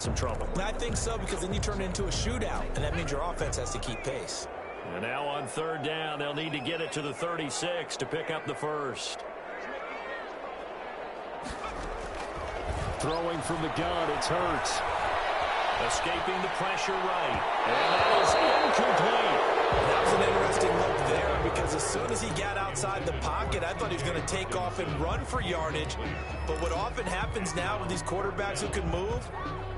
some trouble. I think so, because then you turn it into a shootout, and that means your offense has to keep pace. And now on third down, they'll need to get it to the 36 to pick up the first. Throwing from the gun, it's Hurts. Escaping the pressure right. And that is incomplete. That was an interesting look there, because as soon as he got outside the pocket, I thought he was going to take off and run for yardage. But what often happens now with these quarterbacks who can move,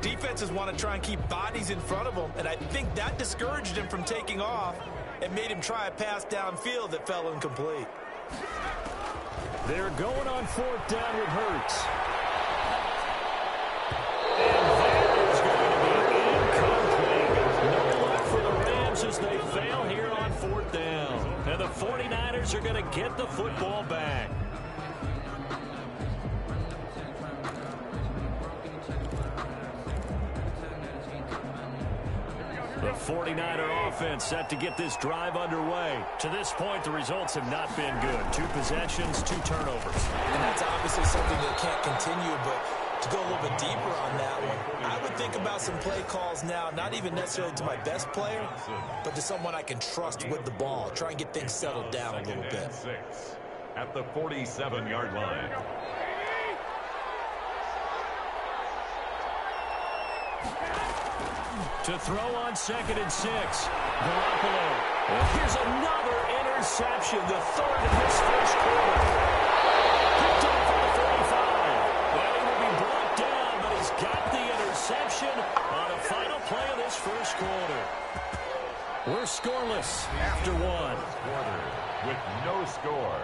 defenses want to try and keep bodies in front of them, and I think that discouraged him from taking off and made him try a pass downfield that fell incomplete. They're going on fourth down with Hurts. And that is going to be incomplete. No luck for the Rams as they fail here on fourth down. And the 49ers are going to get the football back. The 49er offense set to get this drive underway. To this point, the results have not been good. 2 possessions, 2 turnovers. And that's obviously something that can't continue, but to go a little bit deeper on that one, I would think about some play calls now, not even necessarily to my best player, but to someone I can trust with the ball. Try and get things settled down a little bit. At the 47-yard line. To throw on 2nd and 6. Garoppolo. And here's another interception, the third in this first quarter. Picked up for the 35. And he will be brought down, but he's got the interception on a final play of this first quarter. We're scoreless after 1. Quarter with no score.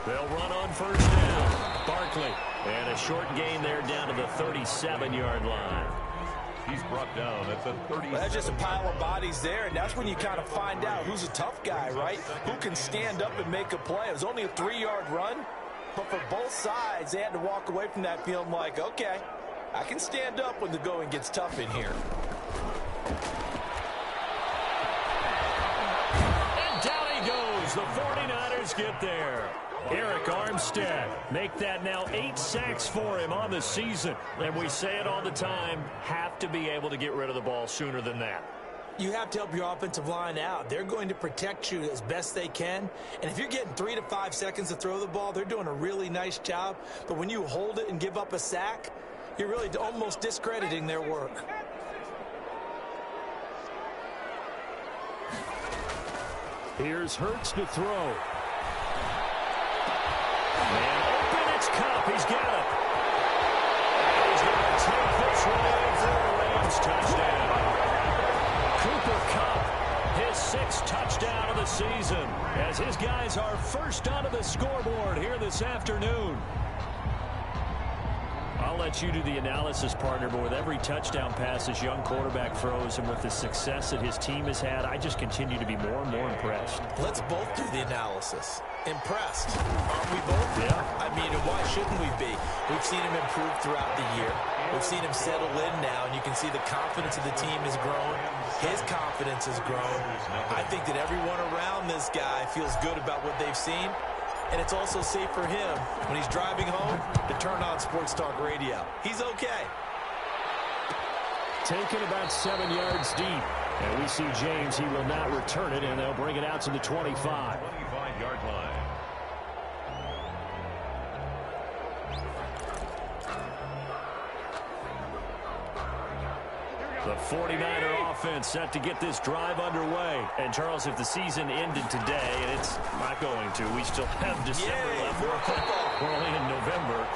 They'll run on first down. Barkley. And a short gain there down to the 37-yard line. He's brought down at the 30. Well, that's just a pile of bodies there, and that's when you kind of find out who's a tough guy, right? Who can stand up and make a play. It was only a 3-yard run, but for both sides, they had to walk away from that feeling like, okay, I can stand up when the going gets tough in here. And down he goes. The 49ers get there. Eric Armstead, make that now 8 sacks for him on the season. And we say it all the time, have to be able to get rid of the ball sooner than that. You have to help your offensive line out. They're going to protect you as best they can. And if you're getting 3 to 5 seconds to throw the ball, they're doing a really nice job. But when you hold it and give up a sack, you're really almost discrediting their work. Here's Hurts to throw. And open, it's Cup. He's got it. And he's going to take this one for a Rams touchdown. Cooper Kupp, his 6th touchdown of the season, as his guys are first onto the scoreboard here this afternoon. I'll let you do the analysis, partner, but with every touchdown pass this young quarterback throws and with the success that his team has had, I just continue to be more and more impressed. Let's both do the analysis. Impressed. Aren't we both? Yeah. I mean, why shouldn't we be? We've seen him improve throughout the year. We've seen him settle in now, and you can see the confidence of the team has grown. His confidence has grown. I think that everyone around this guy feels good about what they've seen. And it's also safe for him, when he's driving home, to turn on Sports Talk Radio. He's okay. Taken about 7 yards deep. And we see James, he will not return it, and they'll bring it out to the 25. 25-yard line. The 49er offense set to get this drive underway. And, Charles, if the season ended today, and it's not going to, we still have December left. We're only in November.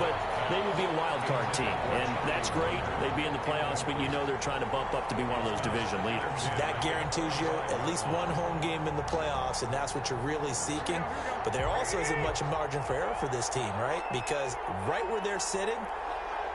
But they would be a wild card team, and that's great. They'd be in the playoffs, but you know they're trying to bump up to be one of those division leaders. That guarantees you at least one home game in the playoffs, and that's what you're really seeking. But there also isn't much margin for error for this team, right? Because right where they're sitting,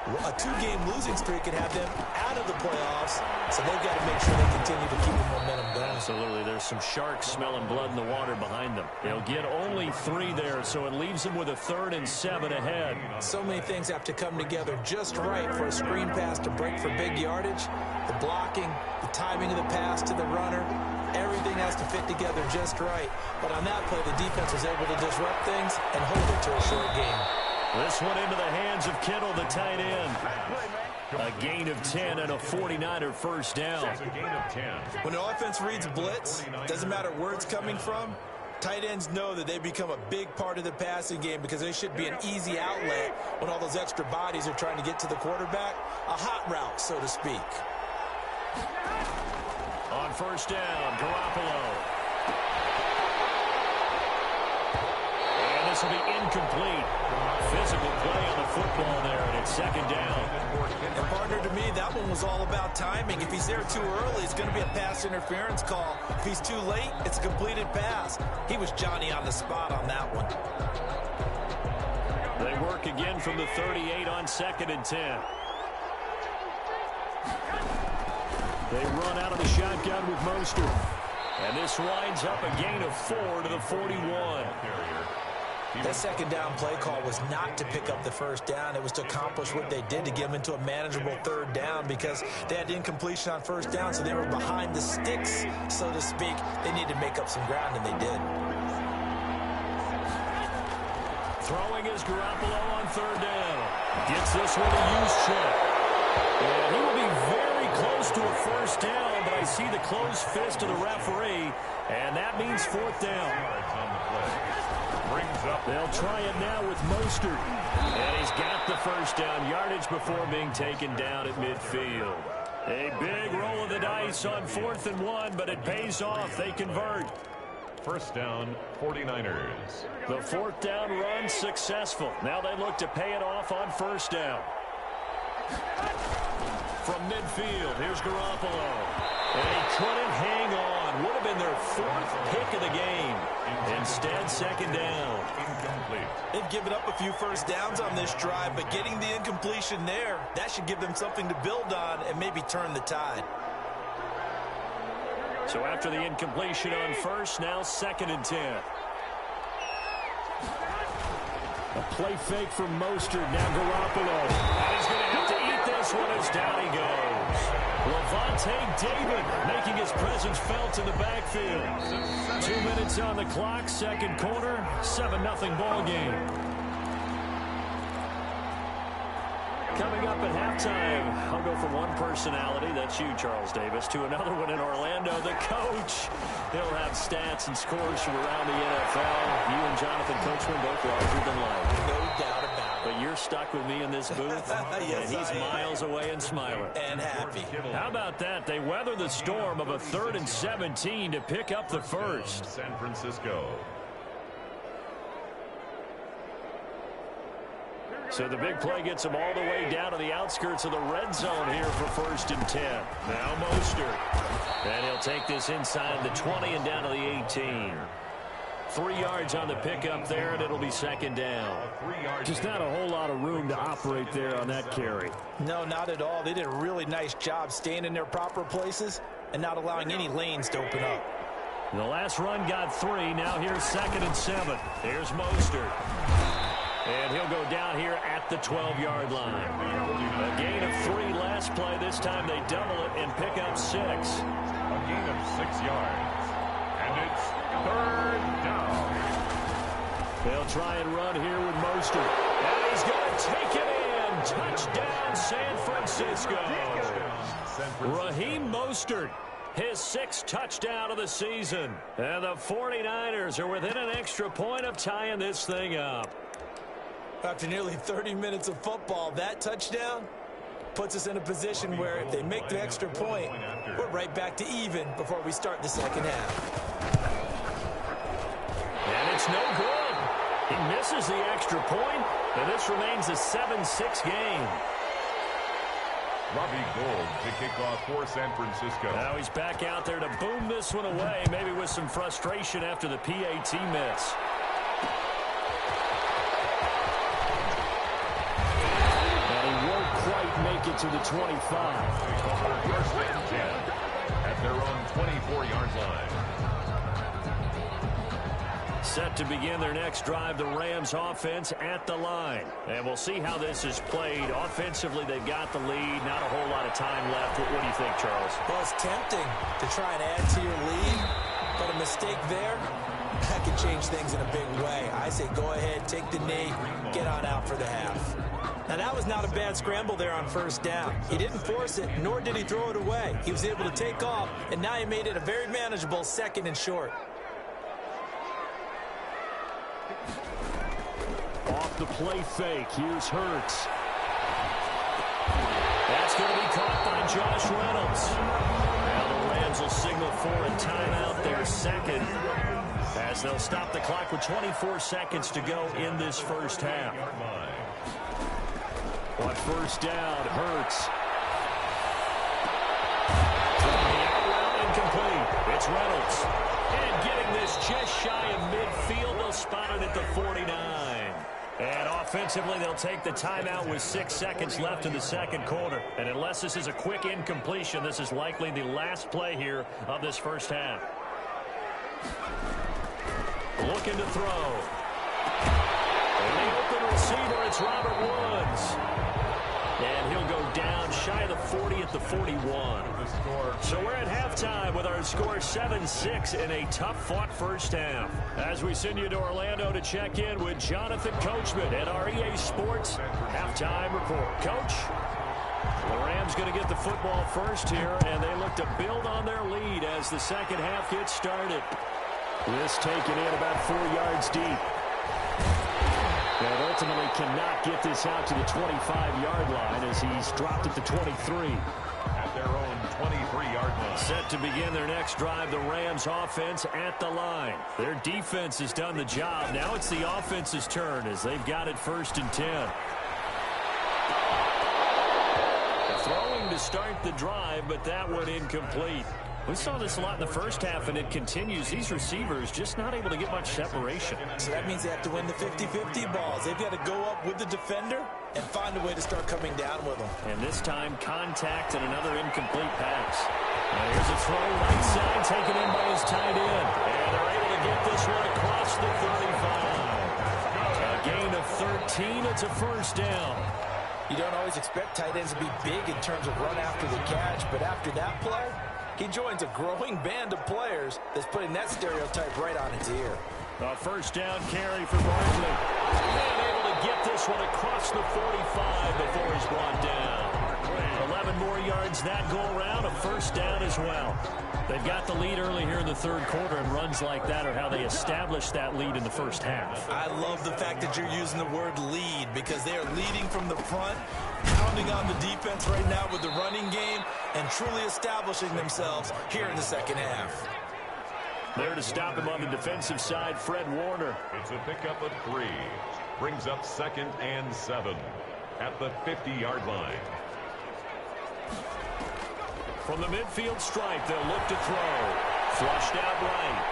a 2-game losing streak could have them out of the playoffs So they've got to make sure they continue to keep the momentum going. Absolutely. There's some sharks smelling blood in the water behind them. They'll get only 3 there, so it leaves them with a 3rd and 7 ahead. So many things have to come together just right for a screen pass to break for big yardage. The blocking, the timing of the pass to the runner, everything has to fit together just right. But on that play, the defense was able to disrupt things and hold it to a short game. This one into the hands of Kittle, the tight end. A gain of 10 and a 49er first down. When the offense reads blitz, doesn't matter where it's coming from, tight ends know that they become a big part of the passing game because they should be an easy outlet when all those extra bodies are trying to get to the quarterback. A hot route, so to speak. On first down, Garoppolo. And this will be incomplete. Physical play on the football there, and it's 2nd down. And partner, to me, that one was all about timing. If he's there too early, it's going to be a pass interference call. If he's too late, it's a completed pass. He was Johnny on the spot on that one. They work again from the 38 on 2nd and 10. They run out of the shotgun with Mostert. And this winds up a gain of 4 to the 41. That 2nd down play call was not to pick up the first down. It was to accomplish what they did to get them into a manageable 3rd down because they had incompletion on first down, so they were behind the sticks, so to speak. They needed to make up some ground, and they did. Throwing is Garoppolo on 3rd down. Gets this one a use check. And he will be very close to a first down, but I see the closed fist of the referee, and that means 4th down. They'll try it now with Mostert. And he's got the first down yardage before being taken down at midfield. A big roll of the dice on 4th and 1, but it pays off. They convert. First down, 49ers. The 4th down run successful. Now they look to pay it off on first down. From midfield, here's Garoppolo. And he couldn't hang on. Would have been their 4th pick of the game. Instead, 2nd down. Incomplete. They've given up a few first downs on this drive, but getting the incompletion there, that should give them something to build on and maybe turn the tide. So after the incompletion on first, now 2nd and 10. A play fake from Mostert, now Garoppolo. And he's going to have to eat this one as down he goes. Levante David making his presence felt in the backfield. 2 minutes on the clock, 2nd quarter, 7-0 ball game. Coming up at halftime, I'll go from one personality, that's you, Charles Davis, to another one in Orlando, the coach. He'll have stats and scores from around the NFL. You and Jonathan Coachman both larger than life. No doubt about it. But you're stuck with me in this booth, Yes, and he's miles away and smiling. And happy. How about that? They weather the storm of a 3rd and 17 to pick up the first. San Francisco. So the big play gets them all the way down to the outskirts of the red zone here for 1st and 10. Now Mostert. And he'll take this inside the 20 and down to the 18. 3 yards on the pickup there, and it'll be 2nd down. Just not a whole lot of room to operate there on that carry. No, not at all. They did a really nice job staying in their proper places and not allowing any lanes to open up. The last run got 3. Now here's 2nd and 7. Here's Mostert. And he'll go down here at the 12-yard line. A gain of 3 last play. This time they double it and pick up 6. A gain of 6 yards. And it's 3rd down. They'll try and run here with Mostert. And he's going to take it in. Touchdown, San Francisco. Raheem Mostert, his 6th touchdown of the season. And the 49ers are within an extra point of tying this thing up. After nearly 30 minutes of football, that touchdown puts us in a position where if they make the extra point, we're right back to even before we start the 2nd half. And it's no good. He misses the extra point, and this remains a 7-6 game. Robbie Gould to kick off for San Francisco. Now he's back out there to boom this one away, maybe with some frustration after the PAT miss. And he won't quite make it to the 25. First and 10. 34-yard line. Set to begin their next drive, the Rams offense at the line. And we'll see how this is played. Offensively, they've got the lead. Not a whole lot of time left. What do you think, Charles? Well, it's tempting to try and add to your lead, but a mistake there, that could change things in a big way. I say go ahead, take the knee, get on out for the half. Now, that was not a bad scramble there on first down. He didn't force it, nor did he throw it away. He was able to take off, and now he made it a very manageable 2nd and short. Off the play fake, here's Hurts. That's going to be caught by Josh Reynolds. Now the Rams will signal for a timeout, their second, as they'll stop the clock with 24 seconds to go in this first half. On first down, Hurts. Throwing the out route, incomplete. It's Reynolds. And getting this just shy of midfield, they'll spot it at the 49. And offensively, they'll take the timeout with 6 seconds left in the second quarter. And unless this is a quick incompletion, this is likely the last play here of this first half. Looking to throw. And the open receiver, it's Robert Woods. And he'll go down shy of the 40 at the 41. So we're at halftime with our score 7-6 in a tough-fought first half. As we send you to Orlando to check in with Jonathan Coachman at our EA Sports halftime report. Coach, the Rams going to get the football first here, and they look to build on their lead as the second half gets started. This taken in about 4 yards deep. And ultimately cannot get this out to the 25-yard line as he's dropped at the 23. At their own 23-yard line. Set to begin their next drive, the Rams offense at the line. Their defense has done the job. Now it's the offense's turn as they've got it 1st and 10. Throwing to start the drive, but that one incomplete. We saw this a lot in the first half, and it continues. These receivers just not able to get much separation. So that means they have to win the 50-50 balls. They've got to go up with the defender and find a way to start coming down with them. And this time, contact and another incomplete pass. Now here's a throw right side, taken in by his tight end. And they're able to get this one across the 35. A gain of 13. It's a first down. You don't always expect tight ends to be big in terms of run after the catch, but after that play, he joins a growing band of players that's putting that stereotype right on its ear. A first down carry for Barkley. And able to get this one across the 45 before he's brought down. 11 more yards that go around, a first down as well. They've got the lead early here in the third quarter, and runs like that are how they establish that lead in the first half. I love the fact that you're using the word lead because they are leading from the front, pounding on the defense right now with the running game, and truly establishing themselves here in the second half. There to stop him on the defensive side, Fred Warner. It's a pickup of 3. Brings up 2nd and 7 at the 50-yard line. From the midfield stripe, they'll look to throw. Flushed out right.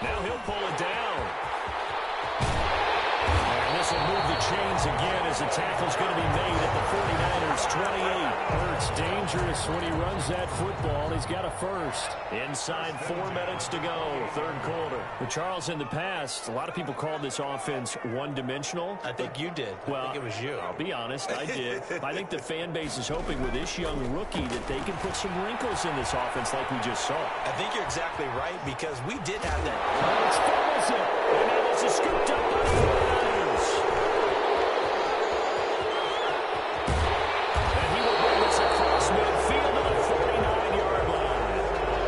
Now he'll pull it down. And this will move the chains again as the tackle's going to be made at the 49ers' 28. Hurts dangerous when he runs that football. He's got a first. Inside 4 minutes to go, third quarter. But Charles, in the past, a lot of people called this offense one-dimensional. I think you did. Well, I think it was you. I'll be honest, I did. I think the fan base is hoping with this young rookie that they can put some wrinkles in this offense like we just saw. I think you're exactly right because we did have that. Hurts fumbles it. And now this is scooped up by the 49ers. And he will bring this across midfield to the 49-yard line.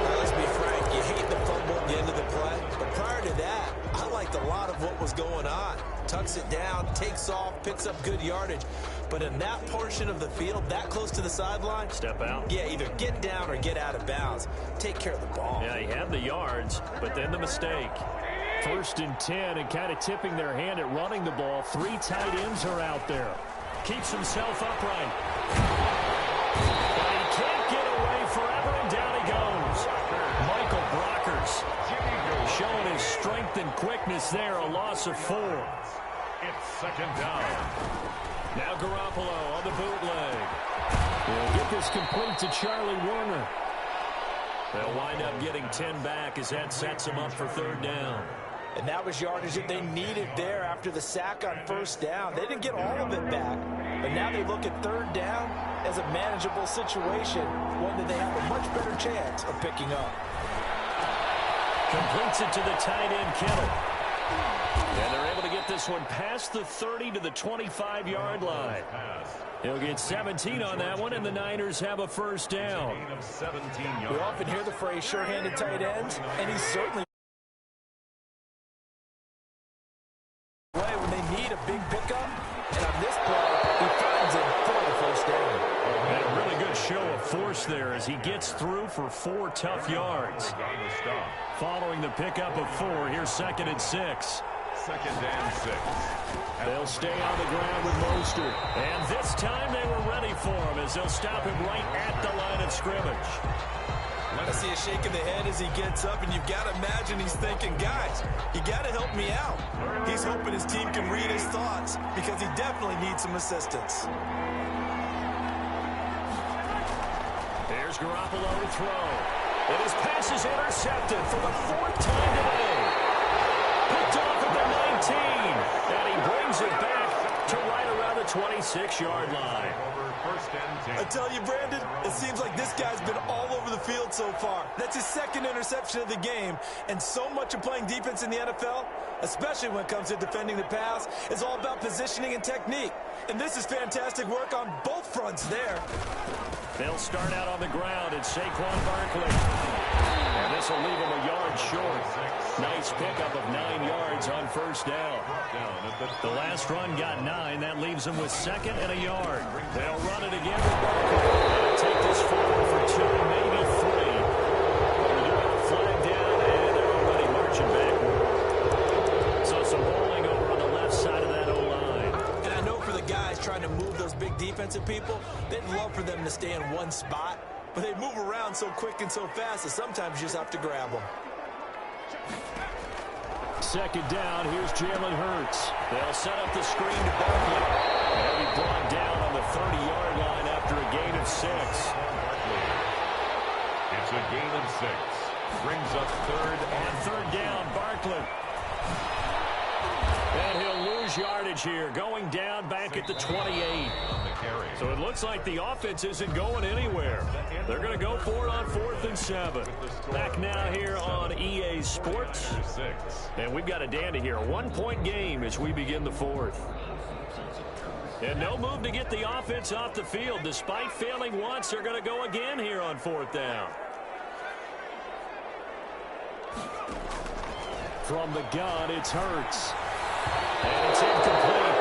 Now, let's be frank, you hate the fumble at the end of the play, but prior to that, I liked a lot of what was going on. Tucks it down, takes off, picks up good yardage. But in that portion of the field, that close to the sideline, Step out. yeah, either get down or get out of bounds. Take care of the ball. Yeah, he had the yards, but then the mistake. 1st and 10, and kind of tipping their hand at running the ball. 3 tight ends are out there. Keeps himself upright. But he can't get away forever, and down he goes. Michael Brockers showing his strength and quickness there, a loss of 4. It's 2nd down. Now Garoppolo on the bootleg. He'll get this complete to Charlie Warner. They'll wind up getting 10 back as that sets them up for third down. And that was yardage that they needed there after the sack on first down. They didn't get all of it back, but now they look at third down as a manageable situation, one that they have a much better chance of picking up. Completes it to the tight end, Kittle. And they're able to get this one past the 30 to the 25-yard line. He'll get 17 on that one, and the Niners have a first down. We often hear the phrase sure-handed tight ends, and he's certainly when they need a big pickup, and on this play, he finds it for the first down. And a really good show of force there as he gets through for 4 tough yards. Following the pickup of 4, here's 2nd and 6. 2nd and 6. They'll stay on the ground with Mostert. And this time they were ready for him as they'll stop him right at the line of scrimmage. I see a shake of the head as he gets up, and you've got to imagine he's thinking, guys, you got to help me out. He's hoping his team can read his thoughts because he definitely needs some assistance. There's Garoppolo to throw. And his pass is intercepted for the 4th time today. Picked off at the 19. And he brings it back to right around the 26-yard line. I tell you, Brandon, it seems like this guy's been all over the field so far. That's his 2nd interception of the game. And so much of playing defense in the NFL, especially when it comes to defending the pass, is all about positioning and technique. And this is fantastic work on both fronts there. They'll start out on the ground at Saquon Barkley. And this will leave him a yard short. Nice pickup of 9 yards on first down. The last run got 9. That leaves them with 2nd and a yard. They'll run it again with Barkley. They'll take this forward for 2, maybe 3. But we do have a flag down, and they're already marching backward. So some bowling over on the left side of that O-line. And I know for the guys trying to move those big defensive people, they'd love for them to stay in one spot. But they move around so quick and so fast that sometimes you just have to grab them. 2nd down, here's Jalen Hurts. They'll set up the screen to Barkley. And he'll be brought down on the 30-yard line after a gain of 6. It's a gain of 6. Brings up 3rd On 3rd down, Barkley. And he'll lose yardage here, going down back at the 28. So it looks like the offense isn't going anywhere. They're going to go for it on 4th and 7. Back now here on EA Sports. And we've got a dandy here. A 1-point game as we begin the 4th. And no move to get the offense off the field. Despite failing once, they're going to go again here on 4th down. From the gun, it's Hurts. And it's incomplete.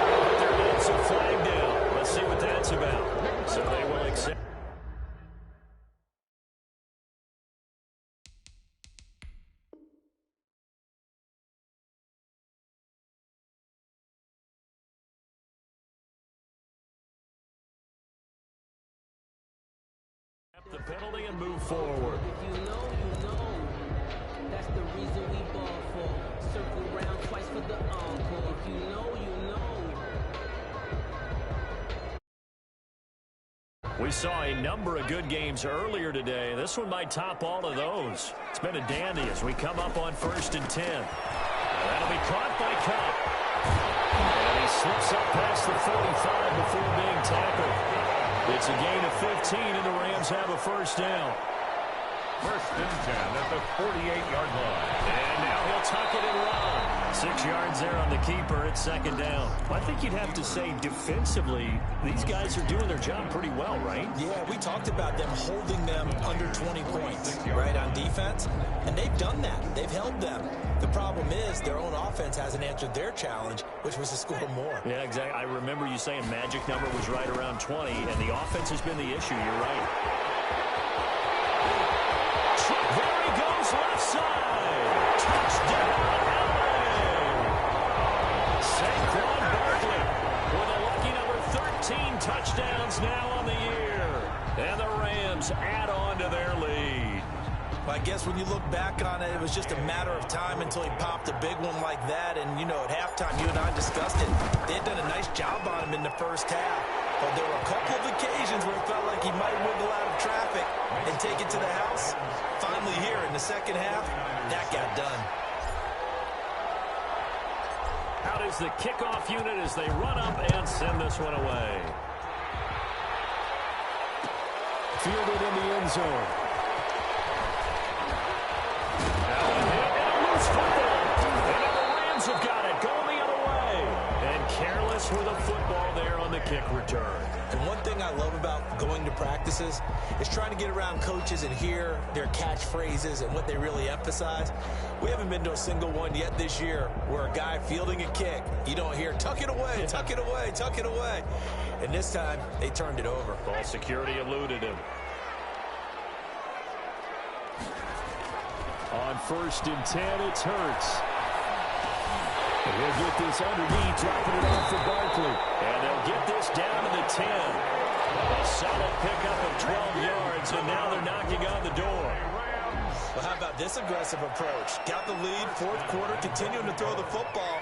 But there is a flag down. Let's see what that's about. So they will accept. The penalty and move forward. If you know, you know. That's the reason we ball for. Circle round twice for the encore. If you know, you know. We saw a number of good games earlier today. This one might top all of those. It's been a dandy as we come up on 1st and 10. That'll be caught by Cup. And he slips up past the 45 before being tackled. It's a gain of 15, and the Rams have a first down. 1st and 10 at the 48-yard line. And now he'll tuck it and run. 6 yards there on the keeper. It's 2nd down. I think you'd have to say defensively, these guys are doing their job pretty well, right? Yeah, we talked about them holding them under 20 points, right, on defense. And they've done that. They've held them. The problem is their own offense hasn't answered their challenge, which was to score more. Yeah, exactly. I remember you saying magic number was right around 20, and the offense has been the issue. You're right. There he goes left side. Touchdown, LA. Saquon Barkley with a lucky number 13 touchdowns now on the year. And the Rams add on to their lead. I guess when you look back on it, it was just a matter of time until he popped a big one like that. And, you know, at halftime, you and I discussed it. They had done a nice job on him in the first half. But there were a couple of occasions where it felt like he might wiggle out of traffic and take it to the house? Finally here in the second half, that got done. Out is the kickoff unit as they run up and send this one away. Fielded in the end zone. Now a hit and a loose football. And now the Rams have got it. Going the other way. And careless with a football there on the kick return. And one thing I love about going to practices is trying to get around coaches and hear their catchphrases and what they really emphasize. We haven't been to a single one yet this year where a guy fielding a kick, you don't hear, tuck it away, tuck it away, tuck it away. And this time, they turned it over. Ball security eluded him. On 1st and 10, it's Hurts. And he'll get this underneath, dropping it off for Barkley. And they'll get this down to the 10. A solid pickup of 12 yards, and now they're knocking on the door. Well, how about this aggressive approach? Got the lead, 4th quarter, continuing to throw the football.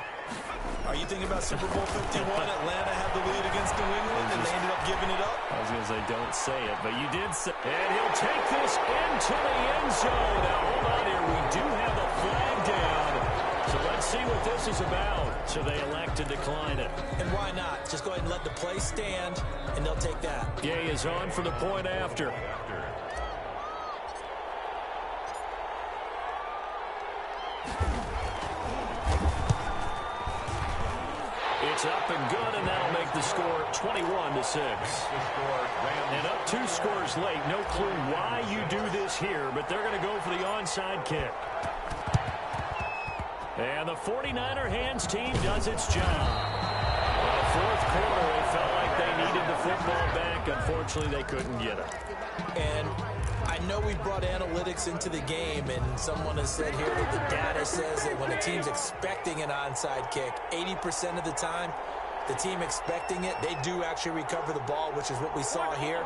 Are you thinking about Super Bowl 51? Atlanta had the lead against New England, and they ended up giving it up? I was going to say, don't say it, but you did say it. And he'll take this into the end zone. Now, hold on here. We do have a flag down. So let's see what this is about. So they elect to decline it. And why not? Just go ahead and let the play stand, and they'll take that. Gay is on for the point after. It's up and good, and that'll make the score 21-6. And up 2 scores late. No clue why you do this here, but they're going to go for the onside kick. And the 49er hands team does its job. In the 4th quarter, they felt like they needed the football back. Unfortunately, they couldn't get it. And I know we brought analytics into the game, and someone has said here that the data says that when a team's expecting an onside kick, 80% of the time, the team expecting it, they do actually recover the ball, which is what we saw here.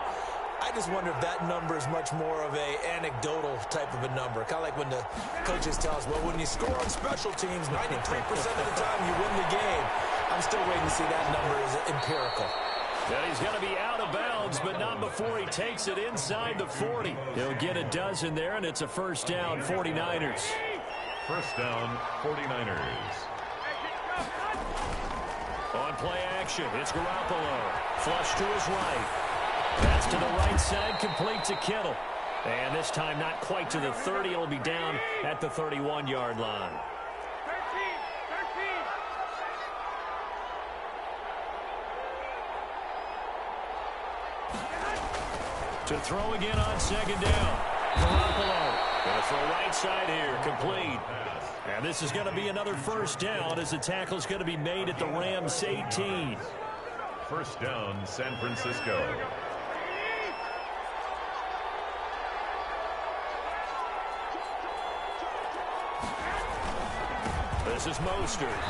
I just wonder if that number is much more of a anecdotal type of a number. Kind of like when the coaches tell us, well, when you score on special teams, 93% of the time you win the game. I'm still waiting to see that number is empirical. Yeah, he's going to be out of bounds, but not before he takes it inside the 40. He'll get a dozen there, and it's a 1st down, 49ers. 1st down, 49ers. On play action, it's Garoppolo. Flush to his right. That's to the right side, complete to Kittle. And this time not quite to the 30. It'll be down at the 31-yard line. To throw again on 2nd down. Garoppolo. Going to throw right side here, complete. And this is going to be another 1st down as the tackle's going to be made at the Rams 18. 1st down, San Francisco. This is Mostert.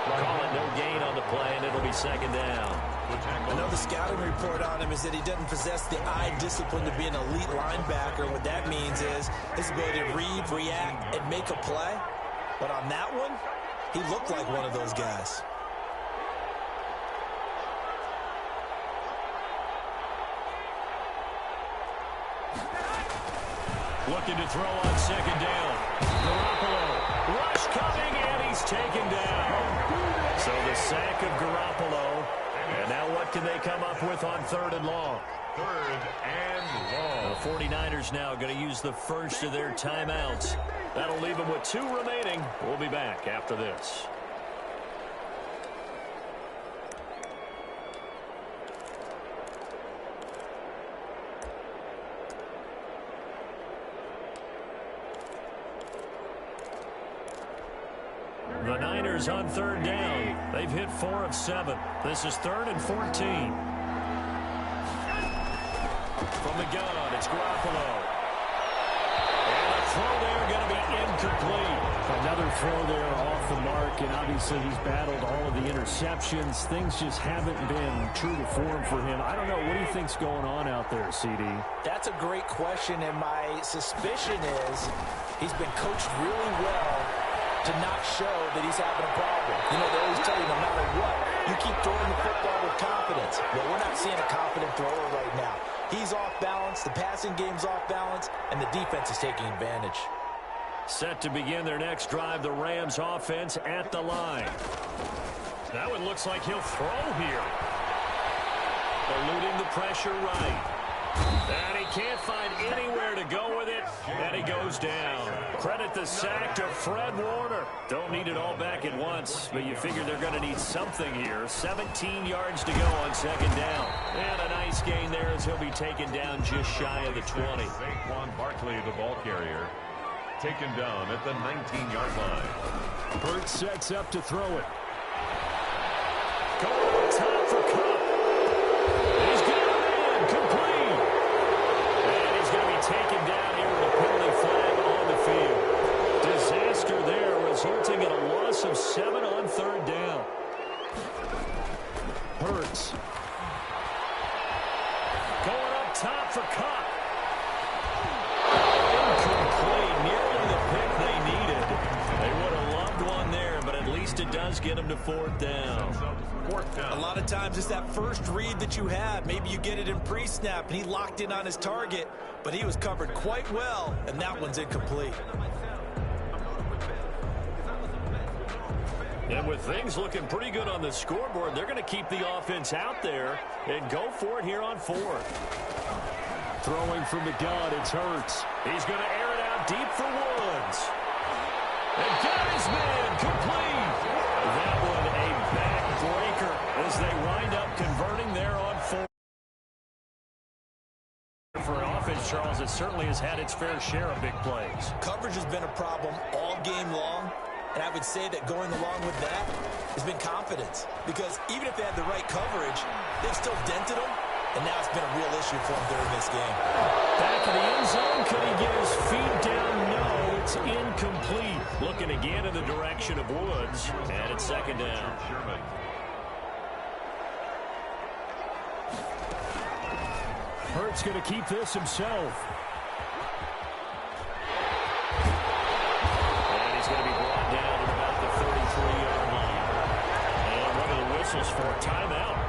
Call it no gain on the play, and it'll be 2nd down. I know the scouting report on him is that he doesn't possess the eye discipline to be an elite linebacker. What that means is his ability to read, react, and make a play. But on that one, he looked like one of those guys. Looking to throw on 2nd down. Garoppolo. Rush coming, and he's taken down. So the sack of Garoppolo. And now what can they come up with on 3rd and long? 3rd and long. The 49ers now going to use the first of their timeouts. That'll leave them with 2 remaining. We'll be back after this. The Niners on 3rd down. They've hit 4 of 7. This is 3rd and 14. From the gun, it's Garoppolo. And the throw there going to be incomplete. Another throw there off the mark, and obviously he's battled all of the interceptions. Things just haven't been true to form for him. I don't know. What do you think's going on out there, CD? That's a great question, and my suspicion is he's been coached really well to not show that he's having a problem. You know, they always tell you no matter what, you keep throwing the football with with confidence. Well, we're not seeing a confident thrower right now. He's off balance, the passing game's off balance, and the defense is taking advantage. Set to begin their next drive, the Rams offense at the line. That one looks like he'll throw here. Eluding the pressure right. And he can't find anywhere to go with it, and he goes down. Credit the sack to Fred Warner. Don't need it all back at once, but you figure they're going to need something here. 17 yards to go on second down. And a nice gain there as he'll be taken down just shy of the 20. Saquon Barkley, the ball carrier, taken down at the 19-yard line. Hurts sets up to throw it. Going up top for Cup. He's got it in, complete. And he's going to be taken down here with a penalty flag on the field. Disaster there, resulting in a loss of 7 on third down. Hurts. Going up top for Cup. Incomplete, nearly the pick they needed. They would have loved one there, but at least it does get them to fourth down. A lot of times it's that first read that you have. Maybe you get it in pre-snap, and he locked in on his target, but he was covered quite well, and that one's incomplete. And with things looking pretty good on the scoreboard, they're going to keep the offense out there and go for it here on fourth. Throwing from the gun, it's Hurts. He's going to air it out deep for Woods. And got his man complete. That one a backbreaker as they wind up converting there on fourth. For an offense, Charles, it certainly has had its fair share of big plays. Coverage has been a problem all game long. And I would say that going along with that has been confidence. Because even if they had the right coverage, they've still dented them. And now it's been a real issue for him during this game. Back in the end zone, could he get his feet down? No, it's incomplete. Looking again in the direction of Woods. And it's second down. Hurts going to keep this himself. And he's going to be brought down at about the 33-yard line. And one of the whistles for a timeout.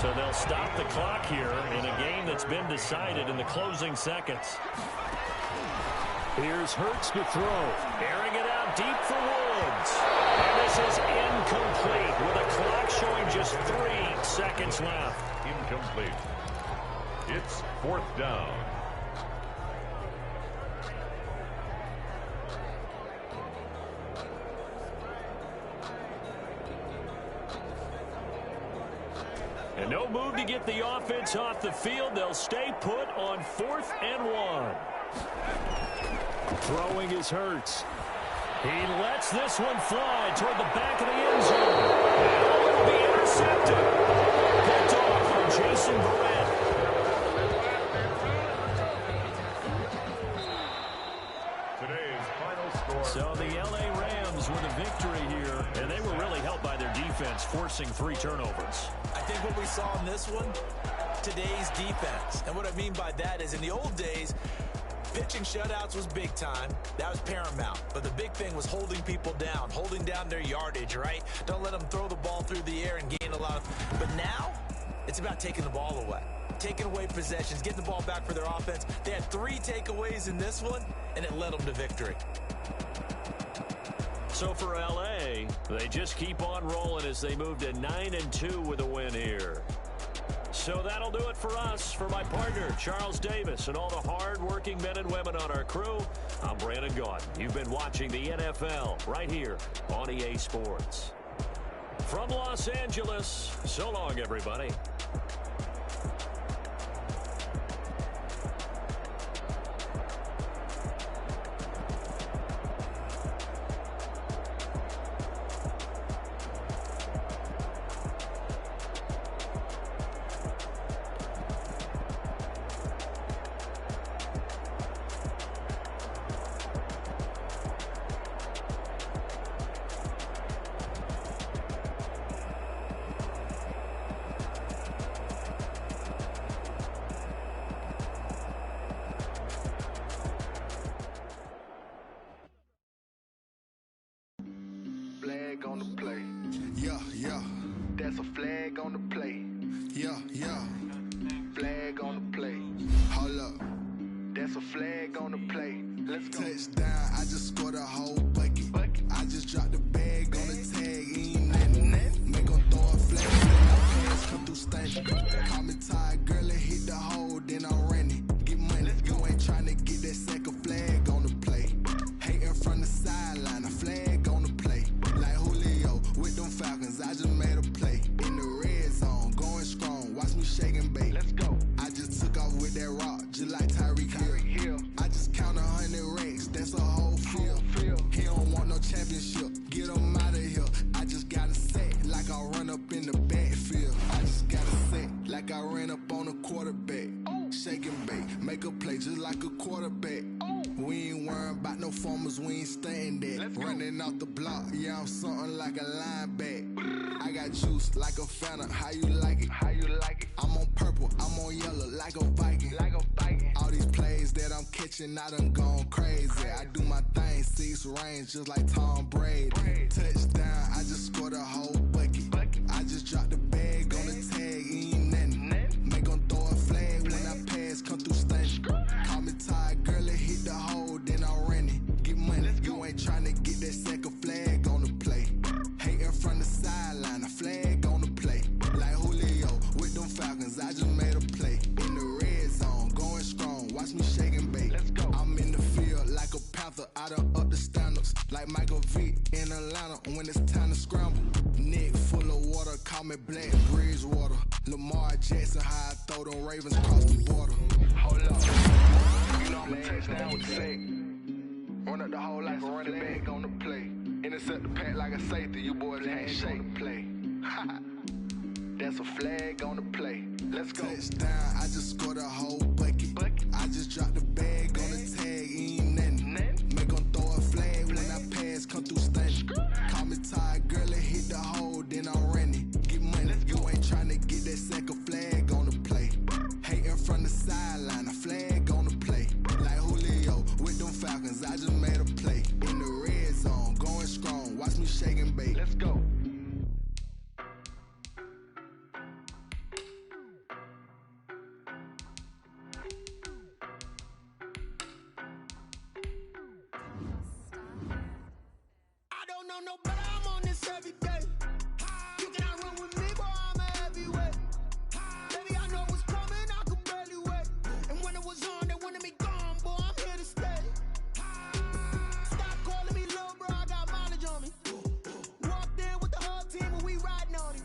So they'll stop the clock here in a game that's been decided in the closing seconds. Here's Hurts to throw. Airing it out deep for Woods. And this is incomplete with a clock showing just 3 seconds left. Incomplete. It's fourth down. And no move to get the offense off the field. They'll stay put on 4th and 1. Throwing is Hurts. He lets this one fly toward the back of the end zone. And it'll be intercepted. Picked off from Jason Barrett. Today's final score. So the L.A. Rams with a victory here, and they were really helped by their defense, forcing 3 turnovers. I think what we saw in this one, today's defense. And what I mean by that is in the old days, pitching shutouts was big time. That was paramount. But the big thing was holding people down, holding down their yardage, right? Don't let them throw the ball through the air and gain a lot of... But now, it's about taking the ball away. Taking away possessions, getting the ball back for their offense. They had 3 takeaways in this one, and it led them to victory. So for L.A., they just keep on rolling as they move to 9-2 with a win here. So that'll do it for us. For my partner, Charles Davis, and all the hard-working men and women on our crew, I'm Brandon Gaudin. You've been watching the NFL right here on EA Sports. From Los Angeles, so long, everybody. That's a flag on the play. Let's go. Touchdown, I just scored a whole bucket. I just dropped the bag on the tag, ain't nothing. Make them throw a flag, let my pants come through stunning. Call me tired, girl, and hit the hole, then I'm running. Get money, you ain't trying to get that second flag on the play. Hating from the sideline, a flag on the play. Like Julio with them Falcons, I just made a play. In the red zone, going strong, watch me shake and bake. Let's go. I just took off with that rock, just like Tyreek Hill. I just count 100 racks, that's a whole field. He don't want no championship, get him out of here. I just got a set, like I run up in the backfield. I just got a set, like I ran up on a quarterback. Shake and bake, make a play just like a quarterback. We ain't worrying about no formers, we ain't staying there. Running off the block, yeah, I'm something like a linebacker. I got juice like a Fanta, how you like it? How you like it? I'm on purple, I'm on yellow, like a Viking. Like a Viking. All these plays that I'm catching, I done gone crazy. I do my thing, 6 range, just like Tom Brady. Touchdown, I just scored a whole bucket. I just dropped the bag on the tag, ain't nothing. Make them throw a flag when I pass, come through stunning. Call me tired, girl, and hit the hole, then I'm running. Get money, you ain't trying to get that second flag on the play. Hating from the sideline, a flag on the play. Like Julio with them Falcons, I just made a play. In the red zone, going strong, watch me shake and bake. Let's go. I'm in the field like a panther, I done up the standards. Like Michael Vick in Atlanta when it's time to scramble. Neck full of water, call me Black Bridgewater. Lamar Jackson, how I throw them Ravens across the border. Hold up, you know I'm a touchdown with the sack. Run up the whole like a running back on the play. Intercept the pack like a safety, you boys ain't shake the play. That's a flag on the play. Let's go. Touchdown, I just scored a whole bucket. I just dropped the bag on the tag, ain't nothing. Make them throw a flag when I pass, come through stunning. Call me tired, girl, and hit the hole, then I'm running. Get money, you ain't trying to get that second flag on the play. Hating from the sideline, a flag on the play. Like Julio with them Falcons, I just made a play. In the red zone, going strong, watch me shake and bake. Let's go. I don't know no better, I'm on this every day. You cannot run with me, boy, I'm a heavyweight. Baby, I know what's coming, I could barely wait. And when it was on, they wanted me gone, boy, I'm here to stay. Stop calling me little bro, I got mileage on me. Walked in with the whole team and we riding on him.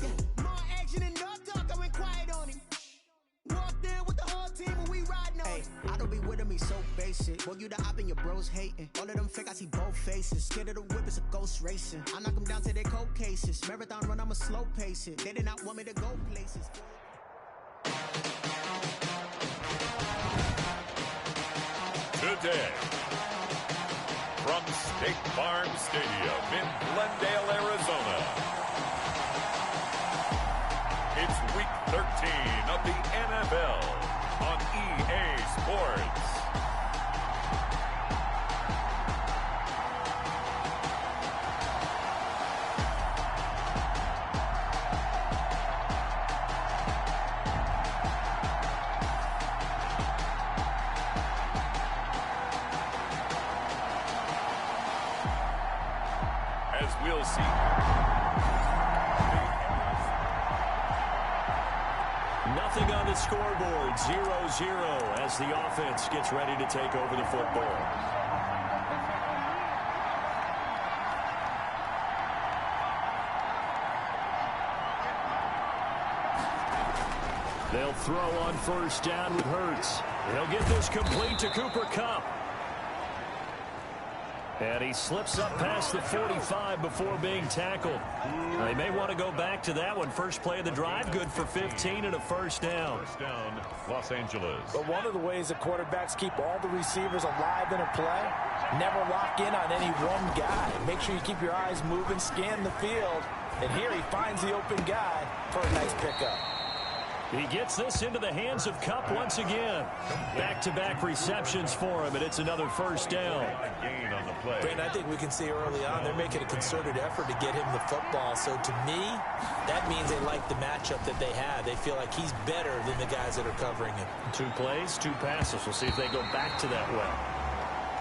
Yeah, more action and no talk, I went quiet on him. Walked in with the whole team and we riding on him. I don't be with him, he's so basic. Boy, you the op and your bros hating. All of them fake, I see both faces. Scared of the whip, it's a ghost racing. I knock them down to their cold cases. Marathon run, I'ma slow pace it. They did not want me to go places. Today, from State Farm Stadium in Glendale, Arizona, it's Week 13 of the NFL on EA Sports. As we'll see, Nothing on the scoreboard, 0-0 as the offense gets ready to take over the football. They'll throw on first down with Hurts. He'll get this complete to Cooper Kupp. And he slips up past the 45 before being tackled. They may want to go back to that one. First play of the drive, good for 15 and a first down. First down, Los Angeles. But one of the ways the quarterbacks keep all the receivers alive in a play, never lock in on any one guy. Make sure you keep your eyes moving, scan the field. And here he finds the open guy for a nice pickup. He gets this into the hands of Kupp once again. Back-to-back receptions for him, and it's another first down. Brandon, I think we can see early on they're making a concerted effort to get him the football. So to me, that means they like the matchup that they have. They feel like he's better than the guys that are covering him. 2 plays, 2 passes. We'll see if they go back to that well.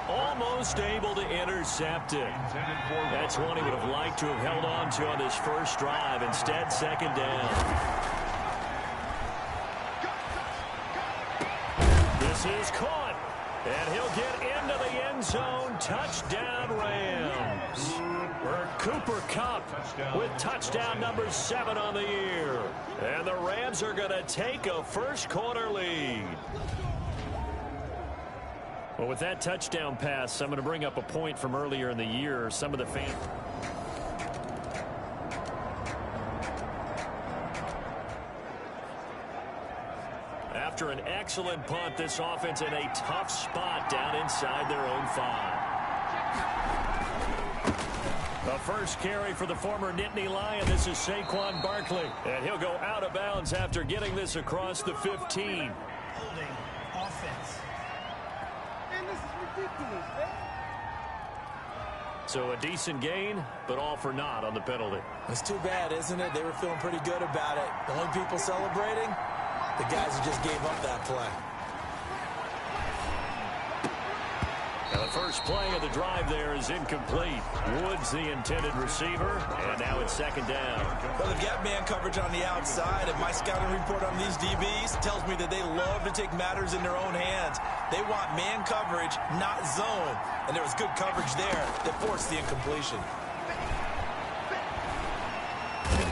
Almost able to intercept it. That's one he would have liked to have held on to on this first drive. Instead, second down. This is caught, and he'll get into the end zone. Touchdown, Rams. Cooper Kupp with touchdown number 7 on the year. And the Rams are going to take a first-quarter lead. Well, with that touchdown pass, I'm going to bring up a point from earlier in the year. Some of the fans... After an excellent punt, this offense in a tough spot down inside their own 5. The first carry for the former Nittany Lion. This is Saquon Barkley. And he'll go out of bounds after getting this across the 15. Holding offense. Man, this is ridiculous, man. So a decent gain, but all for naught on the penalty. It's too bad, isn't it? They were feeling pretty good about it. The only people celebrating, the guys who just gave up that play. Now the first play of the drive there is incomplete. Woods the intended receiver, and now it's second down. Well, they've got man coverage on the outside, and my scouting report on these DBs tells me that they love to take matters in their own hands. They want man coverage, not zone. And there was good coverage there that forced the incompletion.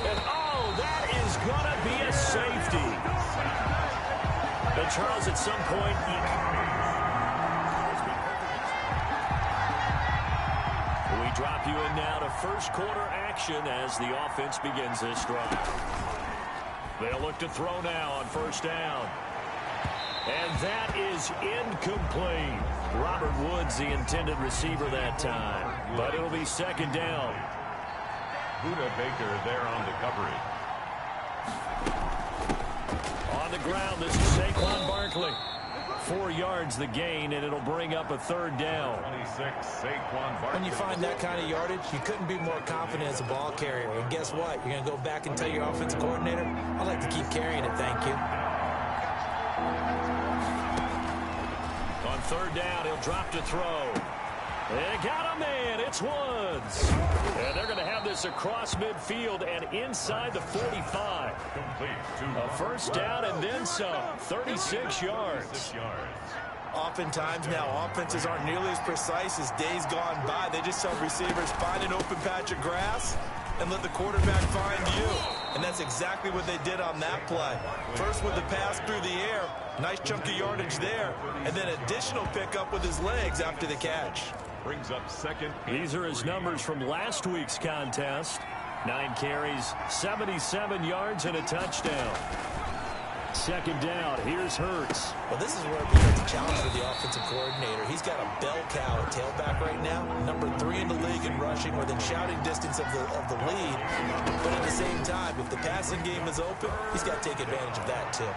And oh, that is going to be a safety. But Charles, at some point, we drop you in now to first quarter action as the offense begins this drive. They'll look to throw now on first down. And that is incomplete. Robert Woods, the intended receiver that time. But it'll be second down. Buda Baker there on the coverage. On the ground, this is Saquon Barkley. 4 yards the gain, and it'll bring up a third down. 26, Saquon Barkley. When you find that kind of yardage, you couldn't be more confident as a ball carrier. And guess what? You're going to go back and tell your offensive coordinator, I'd like to keep carrying it, thank you. On third down, he'll drop to throw. They got a man. It's Woods. And they're going to have this across midfield and inside the 45. A first down and then some. 36 yards. Oftentimes now, offenses aren't nearly as precise as days gone by. They just tell receivers, find an open patch of grass and let the quarterback find you. And that's exactly what they did on that play. First with the pass through the air. Nice chunk of yardage there. And then additional pickup with his legs after the catch. Brings up second. These are his numbers from last week's contest. 9 carries, 77 yards, and a touchdown. Second down, here's Hurts. Well, this is where it becomes a challenge for the offensive coordinator. He's got a bell cow at tailback right now, number 3 in the league in rushing, within shouting distance of the lead. But at the same time, if the passing game is open, he's got to take advantage of that too.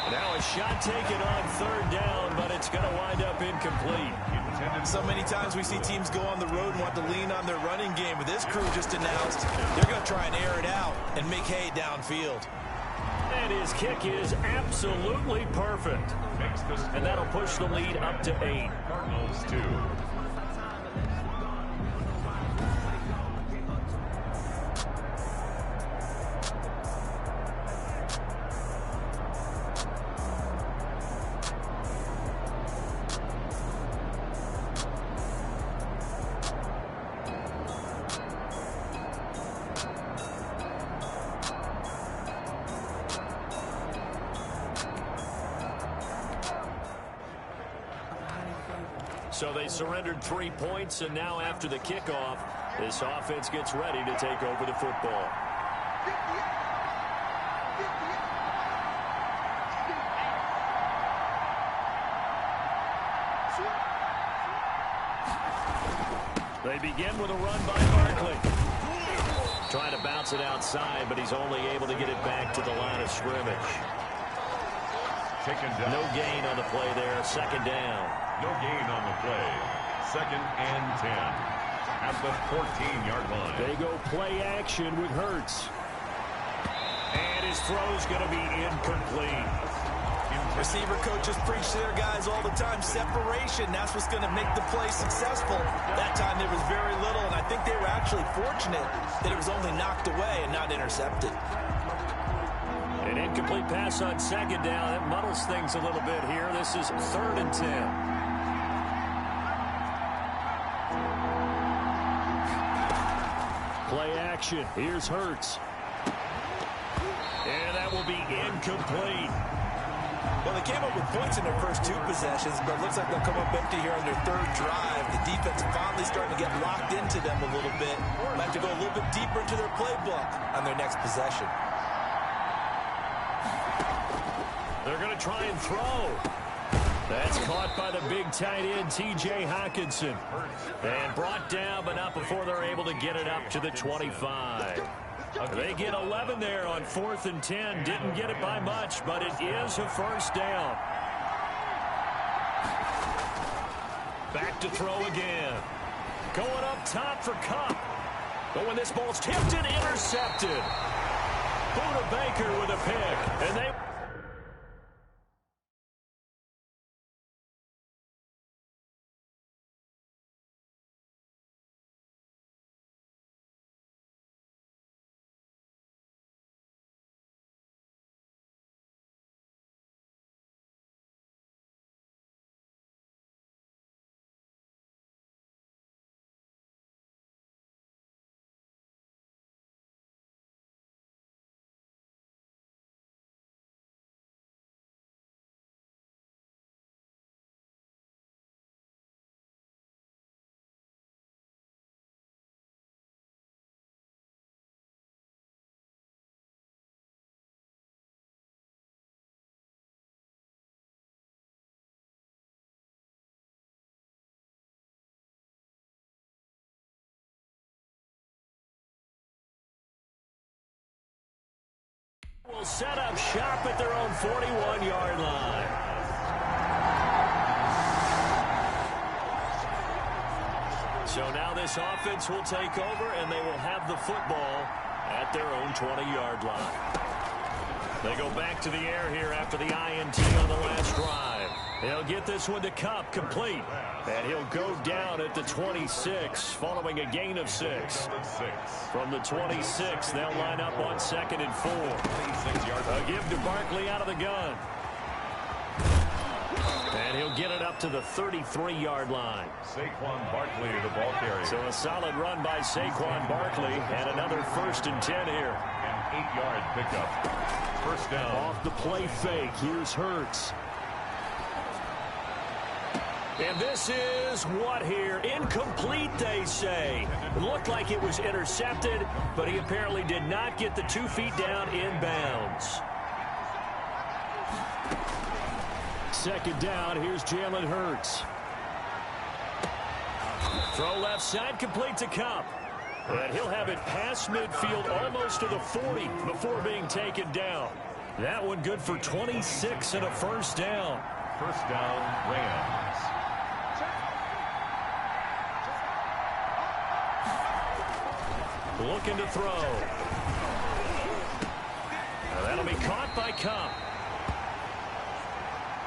Now a shot taken on third down, but it's going to wind up incomplete. So many times we see teams go on the road and want to lean on their running game, but this crew just announced they're going to try and air it out and make hay downfield. And his kick is absolutely perfect. And that'll push the lead up to 8. Cardinals 2. So they surrendered 3 points, and now after the kickoff, this offense gets ready to take over the football. They begin with a run by Barkley. Trying to bounce it outside, but he's only able to get it back to the line of scrimmage. taken down. No gain on the play there. Second down. No gain on the play. 2nd and 10 at the 14-yard line. They go play action with Hurts. And his throw's going to be incomplete. Receiver coaches preach to their guys all the time. Separation, that's what's going to make the play successful. That time there was very little, and I think they were actually fortunate that it was only knocked away and not intercepted. An incomplete pass on second down. That muddles things a little bit here. This is 3rd and 10. Play action. Here's Hurts. And that will be incomplete. Well, they came up with points in their first 2 possessions, but it looks like they'll come up empty here on their 3rd drive. The defense finally starting to get locked into them a little bit. Might have to go a little bit deeper into their playbook on their next possession. They're going to try and throw. That's caught by the big tight end, T.J. Hockenson. And brought down, but not before they're able to get it up to the 25. They get 11 there on 4th and 10. Didn't get it by much, but it is a first down. Back to throw again. Going up top for Kupp. But when this ball's tipped and intercepted. Buda Baker with a pick. And they... will set up shop at their own 41-yard line. So now this offense will take over, and they will have the football at their own 20-yard line. They go back to the air here after the INT on the last drive. They'll get this one to Kupp, complete. And he'll go down at the 26, following a gain of 6. From the 26, they'll line up on 2nd and 4. A give to Barkley out of the gun. And he'll get it up to the 33-yard line. Saquon Barkley, the ball carrier. So a solid run by Saquon Barkley, and another 1st and 10 here. An 8-yard pickup. First down. Off the play fake, here's Hurts. And this is what here? Incomplete, they say. It looked like it was intercepted, but he apparently did not get the 2 feet down inbounds. 2nd down, here's Jalen Hurts. Throw left side, complete to Kupp. And he'll have it past midfield, almost to the 40, before being taken down. That one good for 26 and a first down. First down, Rams. Looking to throw. That'll be caught by Kupp.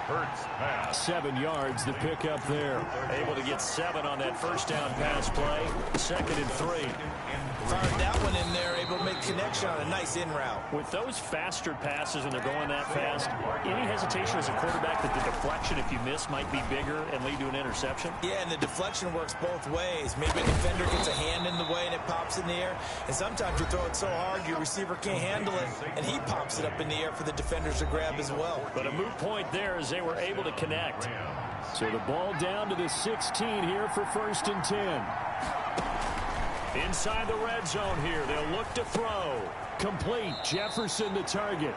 Hurts pass. 7 yards, the pickup there. Able to get 7 on that first down pass play. 2nd and 3. Fired that one in there, able to make connection on a nice in route. With those faster passes when they're going that fast, any hesitation as a quarterback that the deflection, if you miss, might be bigger and lead to an interception? Yeah, and the deflection works both ways. Maybe a defender gets a hand in the way and it pops in the air. And sometimes you throw it so hard your receiver can't handle it, and he pops it up in the air for the defenders to grab as well. But a moot point there as they were able to connect. So the ball down to the 16 here for 1st and 10. Inside the red zone here, they'll look to throw. Complete, Jefferson the target.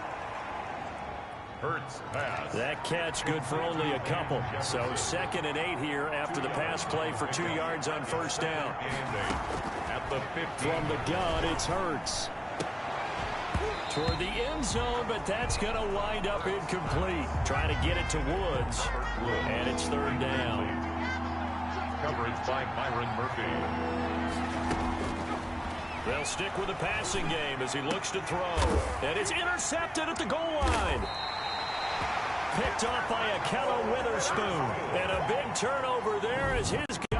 Hurts pass. That catch good for only a couple. So 2nd and 8 here after the pass play for 2 yards on first down. At the 15. From the gun, it's Hurts. toward the end zone, but that's going to wind up incomplete. Trying to get it to Woods, and it's third down. Coverage by Byron Murphy. They'll stick with the passing game as he looks to throw. And it's intercepted at the goal line. Picked off by Akello Witherspoon. And a big turnover there as his guy.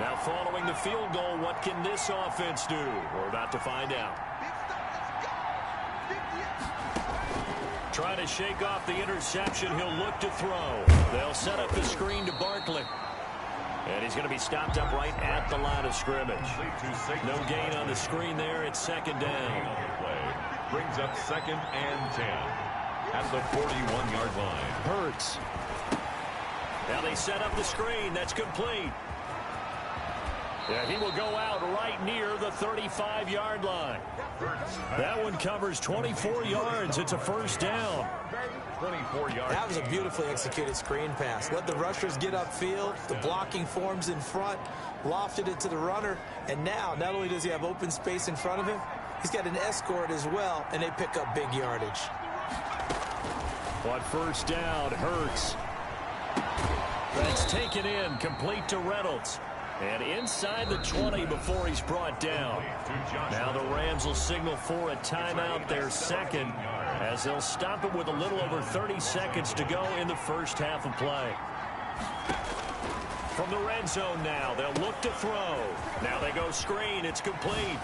Now following the field goal, what can this offense do? We're about to find out. Trying to shake off the interception. He'll look to throw. They'll set up the screen to Barkley. And he's going to be stopped up right at the line of scrimmage. No gain on the screen there. It's second down. Brings up 2nd and 10 at the 41-yard line. Hurts. Now they set up the screen. That's complete. Yeah, he will go out right near the 35-yard line. That one covers 24 yards. It's a first down. 24 yards. That was a beautifully executed screen pass. Let the rushers get upfield. The blocking forms in front. Lofted it to the runner. And now, not only does he have open space in front of him, he's got an escort as well, and they pick up big yardage. On first down, Hurts. That's taken in, complete to Reynolds. And inside the 20 before he's brought down. Now the Rams will signal for a timeout, their second, as they'll stop it with a little over 30 seconds to go in the first half of play. From the red zone now, they'll look to throw. Now they go screen, it's complete.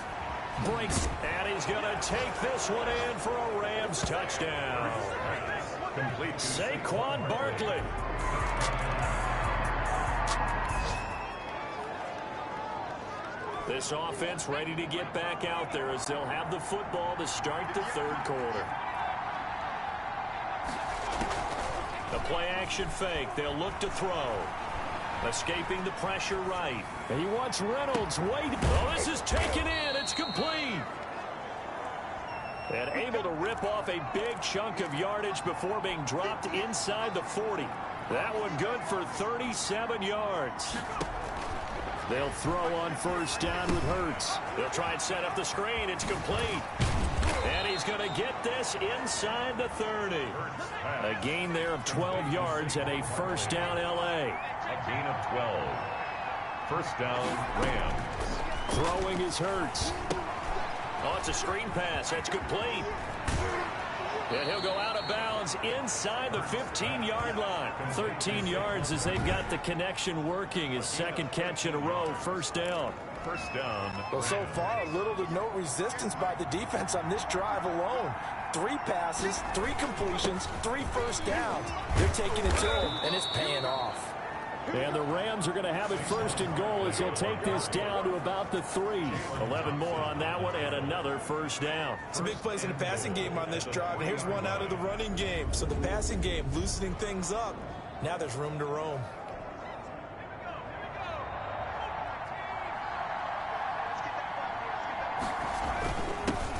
Breaks, and he's going to take this one in for a Rams touchdown. Complete. Saquon Barkley. This offense ready to get back out there as they'll have the football to start the third quarter. The play-action fake. They'll look to throw. Escaping the pressure right. And he wants Reynolds waiting. Oh, this is taken in. It's complete. And able to rip off a big chunk of yardage before being dropped inside the 40. That one good for 37 yards. They'll throw on first down with Hurts. They'll try and set up the screen. It's complete. And he's going to get this inside the 30. A gain there of 12 yards and a first down L.A. A gain of 12. First down, Rams. Throwing is Hurts. Oh, it's a screen pass. That's complete. And he'll go out of bounds inside the 15-yard line. 13 yards as they've got the connection working. His second catch in a row. First down. First down. Well, so far, little to no resistance by the defense on this drive alone. 3 passes, 3 completions, 3 first downs. They're taking it to him, and it's paying off. And the Rams are going to have it first and goal as they'll take this down to about the 3. 11 more on that one and another first down. Some big plays in the passing game on this drive, and here's one out of the running game. So the passing game loosening things up. Now there's room to roam.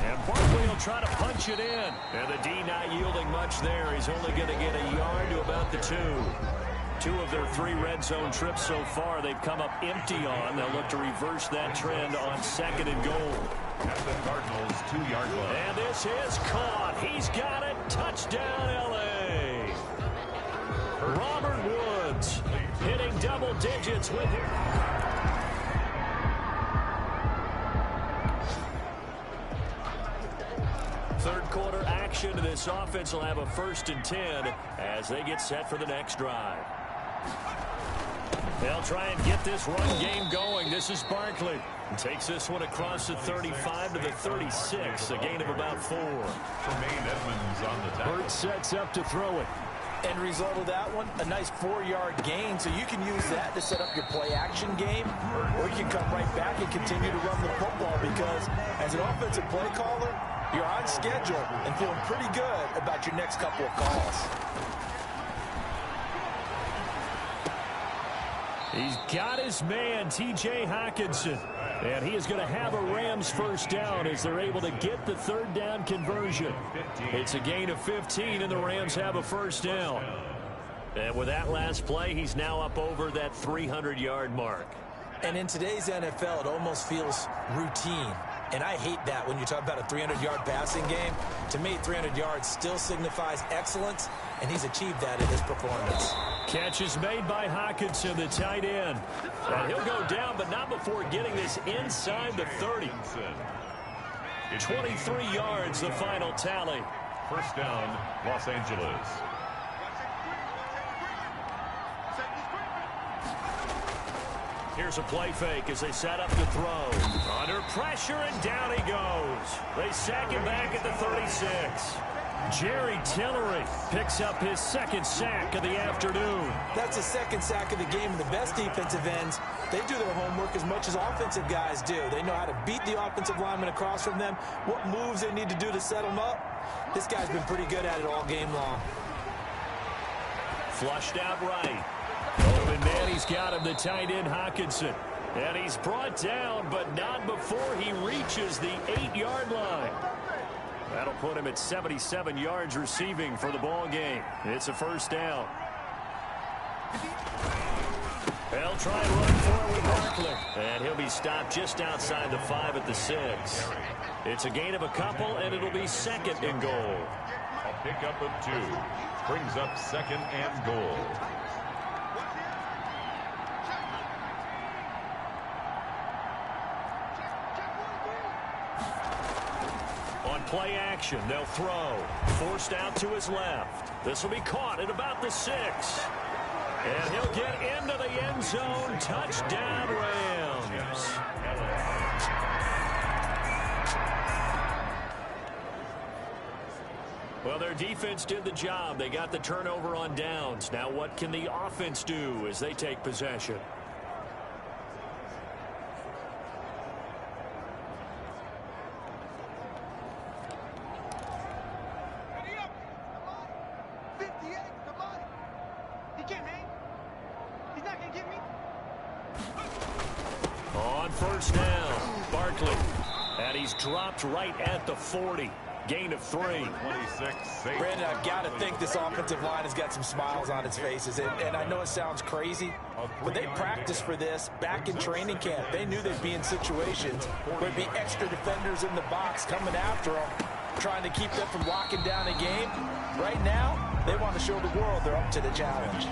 And Barkley will try to punch it in. And the D not yielding much there. He's only going to get a yard to about the 2. 2 of their 3 red zone trips so far they've come up empty on. They'll look to reverse that trend on second and goal. At the Cardinals' 2-yard line. And this is caught. He's got it. Touchdown, L.A. Robert Woods hitting double digits with him. Third quarter action. This offense will have a 1st and 10 as they get set for the next drive. They'll try and get this run game going. This is Barkley. Takes this one across the 35 to the 36. A gain of about 4. Tremaine Edmonds on the tackle. Hurts sets up to throw it. End result of that one, a nice 4-yard gain. So you can use that to set up your play-action game, or you can come right back and continue to run the football because as an offensive play caller, you're on schedule and feeling pretty good about your next couple of calls. He's got his man, T.J. Hockenson. And he is going to have a Rams first down as they're able to get the third down conversion. It's a gain of 15, and the Rams have a first down. And with that last play, he's now up over that 300-yard mark. And in today's NFL, it almost feels routine. And I hate that when you talk about a 300-yard passing game. To me, 300 yards still signifies excellence, and he's achieved that in his performance. Catch is made by Hockenson, the tight end. And he'll go down, but not before getting this inside the 30. 23 yards, the final tally. First down, Los Angeles. Here's a play fake as they set up to throw. Under pressure, and down he goes. They sack him back at the 36. Jerry Tillery picks up his second sack of the afternoon. That's his second sack of the game, and the best defensive ends, they do their homework as much as offensive guys do. They know how to beat the offensive lineman across from them, what moves they need to do to set them up. This guy's been pretty good at it all game long. Flushed out right. Oh, and Manny's got him, the tight end Hockenson. And he's brought down, but not before he reaches the 8-yard line. That'll put him at 77 yards receiving for the ball game. It's a first down. They'll try and run for it with Barkley. And he'll be stopped just outside the 5 at the 6. It's a gain of a couple, and it'll be second and goal. A pickup of 2. Brings up second and goal. Play action. They'll throw. Forced out to his left. This will be caught at about the 6. And he'll get into the end zone. Touchdown, Rams. Well, their defense did the job. They got the turnover on downs. Now what can the offense do as they take possession? First down, Barkley. And he's dropped right at the 40. Gain of 3. 26. Brandon, I've got to think this offensive line has got some smiles on its faces. And I know it sounds crazy, but they practiced for this back in training camp. They knew they'd be in situations where there'd be extra defenders in the box coming after them, trying to keep them from locking down a game. Right now, they want to show the world they're up to the challenge.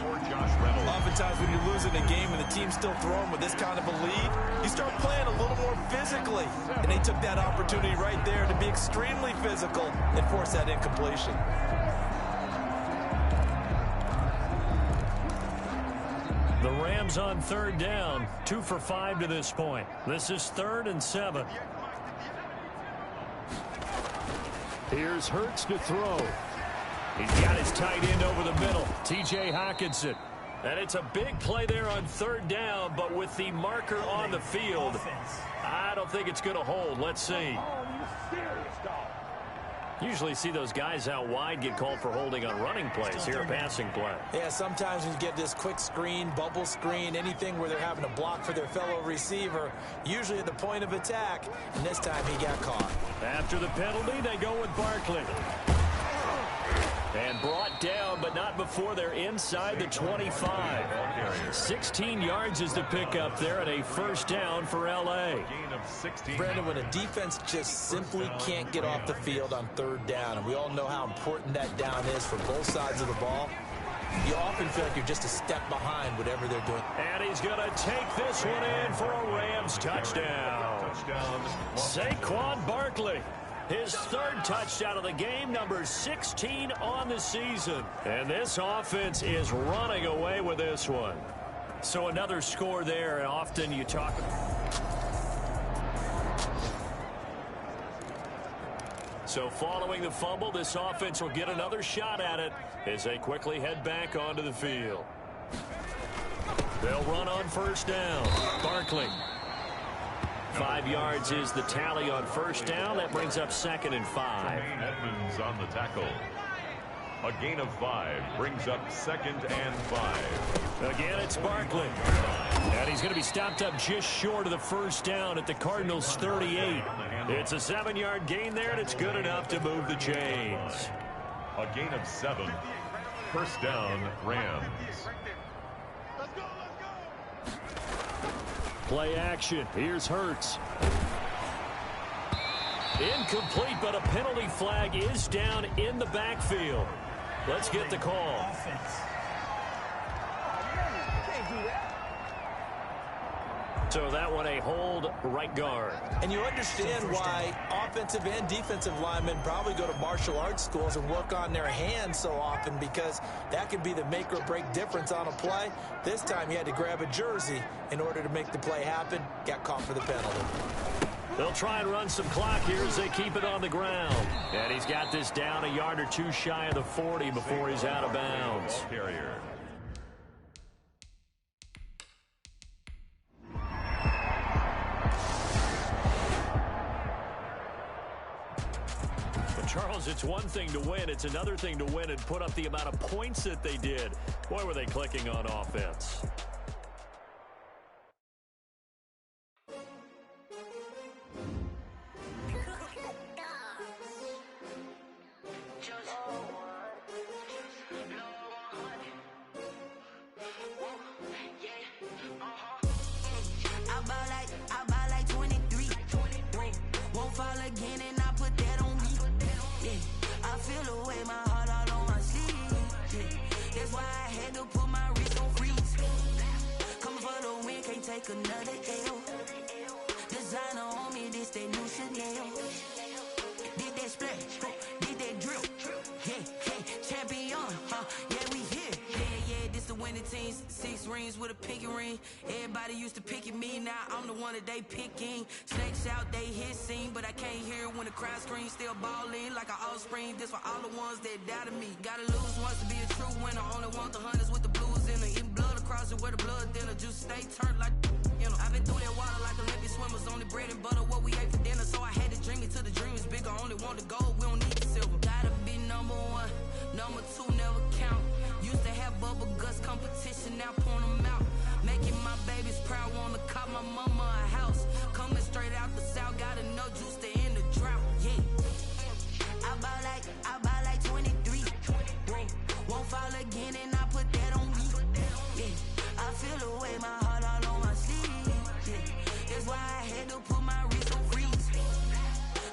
Oftentimes when you're losing a game and the team's still throwing with this kind of a lead, you start playing a little more physically. And they took that opportunity right there to be extremely physical and force that incompletion. The Rams on third down, 2 for 5 to this point. This is 3rd and 7. Here's Hurts to throw. He's got his tight end over the middle, T.J. Hockenson. And it's a big play there on third down, but with the marker on the field, I don't think it's going to hold. Let's see. Usually see those guys out wide get called for holding on running plays. Here, a passing play. Yeah, sometimes you get this quick screen, bubble screen, anything where they're having to block for their fellow receiver, usually at the point of attack, and this time he got caught. After the penalty, they go with Barkley. And brought down, but not before they're inside the 25. 16 yards is the pickup there, and a first down for L.A. Brandon, when a defense just simply can't get off the field on third down, and we all know how important that down is for both sides of the ball, you often feel like you're just a step behind whatever they're doing. And he's going to take this one in for a Rams touchdown. Saquon Barkley. His 3rd touchdown of the game, number 16 on the season. And this offense is running away with this one. So another score there, and often you talk. So following the fumble, this offense will get another shot at it as they quickly head back onto the field. They'll run on first down. Barkley. 5 yards is the tally on first down. That brings up 2nd and 5. Edmonds on the tackle. A gain of 5 brings up 2nd and 5. Again, it's Barkley. And he's going to be stopped up just short of the first down at the Cardinals' 38. It's a 7-yard gain there, and it's good enough to move the chains. A gain of 7. First down, Rams. Play action. Here's Hurts. Incomplete, but a penalty flag is down in the backfield. Let's get the call. So that one a hold right guard. And you understand why offensive and defensive linemen probably go to martial arts schools and work on their hands so often, because that can be the make or break difference on a play. This time he had to grab a jersey in order to make the play happen. Got caught for the penalty. They'll try and run some clock here as they keep it on the ground. And he's got this down a yard or two shy of the 40 before he's out of bounds. Carrier. Charles, it's one thing to win. It's another thing to win and put up the amount of points that they did. Boy, were they clicking on offense. I buy like 23. Won't fall again and I put that on me. Yeah, I feel the way, my heart all on my sleeve. Yeah, that's why I had to put my wrist on freeze. Coming for the win, can't take another L. Designer on me, this that new Chanel. Did that splash, did that drill. Yeah, champion, yeah, we here. Yeah, this the winning team. 6 rings with a pinky ring. Everybody used to pick at me, now I'm the one that they picking. Snakes out, they hissing, but I can't hear when the crowd screams. Still balling like an offspring. This for all the ones that doubted me. Gotta lose once to be a true winner. Only want the hunters with the blues in it. Eating blood across it where the blood thinner. Just stay turned like, you know. I've been through that water like Olympic swimmers. Only bread and butter, what we ate for dinner. So I had to dream it till the dream is bigger. Only want the gold, we don't need the silver. Gotta be number 1, number 2 never count. Used to have bubble guts competition, now point them out. Making my babies proud, wanna cop my mama a house. Coming straight out the south, got enough juice to end the drought. Yeah, I buy like 23. Won't fall again and I put that on me. Yeah, I feel the way, my heart all on my sleeve. Yeah, that's why I had to put my wrist on freeze.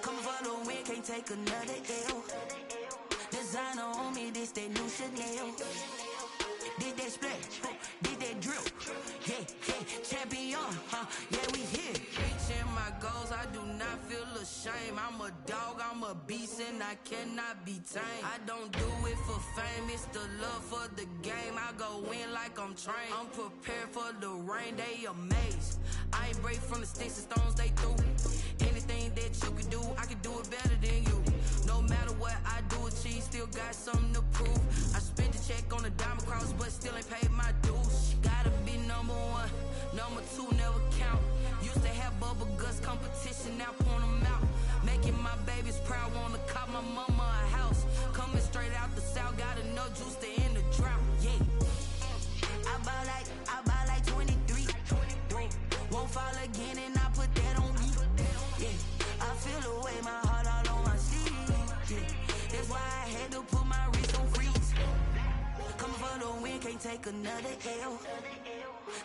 Coming for the win, can't take another L. Designer on me, this that new Chanel. Did that splash, did that drill. Yeah, champion, yeah, we here. Reaching my goals, I do not feel ashamed. I'm a dog, I'm a beast, and I cannot be tamed. I don't do it for fame, it's the love for the game. I go in like I'm trained. I'm prepared for the rain, they amazed. I ain't break from the sticks and stones they threw. Anything that you can do, I can do it better than you. No matter what I do, achieve, still got something to prove. I spent the check on the diamond cross, but still ain't paid my dues. Gotta be number 1, number 2 never count. Used to have bubble guts competition, now point them out. Making my babies proud, wanna cop my mama a house. Coming straight out the south, got enough juice to end the drought. Yeah, I buy like 23. Won't fall again and I put that on me. Yeah, I feel the way, my heart all on my sleeve. Yeah, that's why I had to put my wrist on freeze. Coming for the win, can't take another L.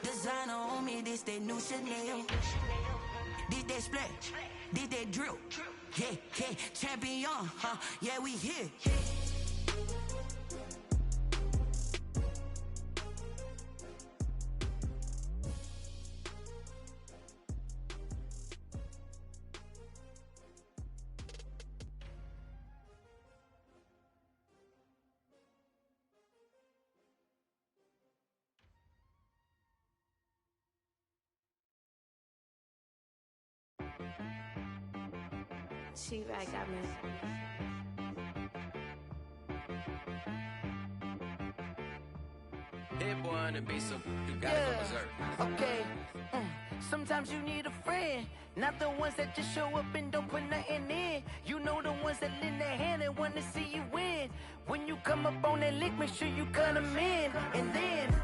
Designer on me, this that new Chanel. Did that splash, did that drill. Yeah, champion, yeah, we here. She right, got me. Hit boy on the beat, so you gotta go berserk. Okay. Sometimes you need a friend, not the ones that just show up and don't put nothing in. You know the ones that lend their hand and want to see you win. When you come up on that lick, make sure you cut them in. And then,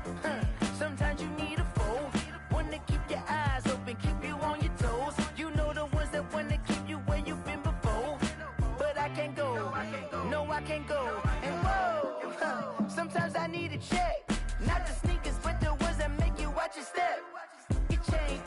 sometimes you need a foe, one to keep your eyes open, keep you on your toes. You know the ones that want to keep you where you've been before. But I can't go, no I can't go. And whoa, sometimes I need a check. Not the sneakers, but the ones that make you watch your step. Your chain,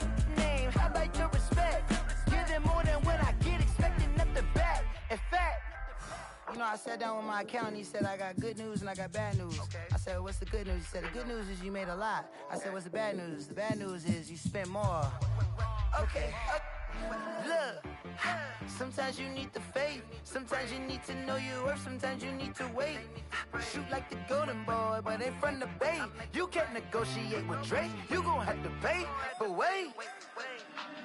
You know, I sat down with my accountant. He said, I got good news and I got bad news. I said, what's the good news? He said, the good news is you made a lot. I said, what's the bad news? The bad news is you spent more. Okay. Look, sometimes you need the faith. Sometimes you need to know your worth. Sometimes you need to wait. Shoot like the golden boy, but ain't from the bay. You can't negotiate with Drake. You gon' have to pay. But wait,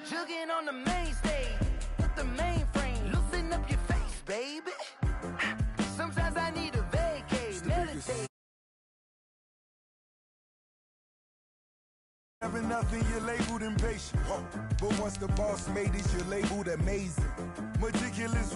jugging on the main stage with the mainframe. Loosen up your face, baby. Sometimes I need a vacate. Meditate. Having nothing, you're labeled impatient. But once the boss made it, you're labeled amazing. Meticulous.